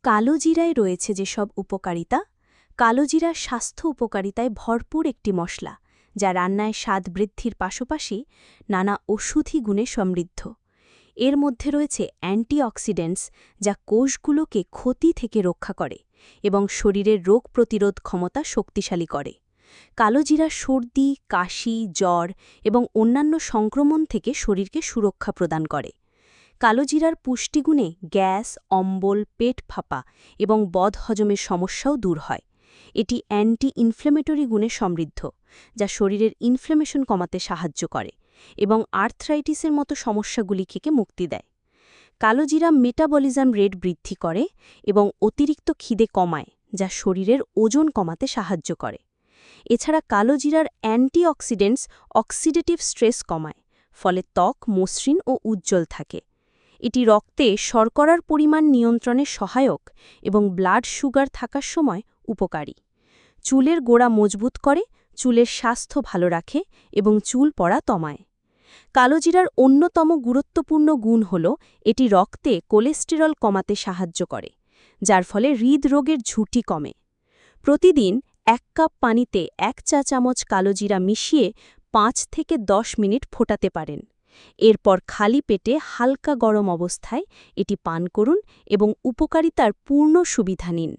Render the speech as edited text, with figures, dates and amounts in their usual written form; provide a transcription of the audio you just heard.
কালোজিরায় রয়েছে যেসব উপকারিতা। কালোজিরা স্বাস্থ্য উপকারিতায় ভরপুর একটি মশলা, যা রান্নায় স্বাদ বৃদ্ধির পাশাপাশি নানা ওষুধি গুণে সমৃদ্ধ। এর মধ্যে রয়েছে অ্যান্টিঅক্সিডেন্টস, যা কোষগুলোকে ক্ষতি থেকে রক্ষা করে এবং শরীরের রোগ প্রতিরোধ ক্ষমতা শক্তিশালী করে। কালোজিরা সর্দি, কাশি, জ্বর এবং অন্যান্য সংক্রমণ থেকে শরীরকে সুরক্ষা প্রদান করে। কালোজিরার পুষ্টিগুণে গ্যাস, অম্বল, পেট ফাঁপা এবং বদহজমের সমস্যাও দূর হয়। এটি অ্যান্টি ইনফ্ল্যামেটরি গুণে সমৃদ্ধ, যা শরীরের ইনফ্ল্যামেশন কমাতে সাহায্য করে এবং আর্থ্রাইটিসের মতো সমস্যাগুলি থেকে মুক্তি দেয়। কালোজিরা মেটাবলিজম রেট বৃদ্ধি করে এবং অতিরিক্ত খিদে কমায়, যা শরীরের ওজন কমাতে সাহায্য করে। এছাড়া কালোজিরার অ্যান্টিঅক্সিডেন্টস অক্সিডেটিভ স্ট্রেস কমায়, ফলে ত্বক মসৃণ ও উজ্জ্বল থাকে। এটি রক্তে শর্করার পরিমাণ নিয়ন্ত্রণে সহায়ক এবং ব্লাড সুগার থাকার সময় উপকারী। চুলের গোড়া মজবুত করে, চুলের স্বাস্থ্য ভালো রাখে এবং চুল পড়া কমায়। কালোজিরার অন্যতম গুরুত্বপূর্ণ গুণ হল এটি রক্তে কোলেস্টেরল কমাতে সাহায্য করে, যার ফলে হৃদরোগের ঝুঁকি কমে। প্রতিদিন 1 কাপ পানিতে 1 চা চামচ কালোজিরা মিশিয়ে 5 থেকে 10 মিনিট ফোটাতে পারেন। এরপর খালি পেটে হালকা গরম অবস্থায় এটি পান করুন এবং উপকারিতার পূর্ণ সুবিধা নিন।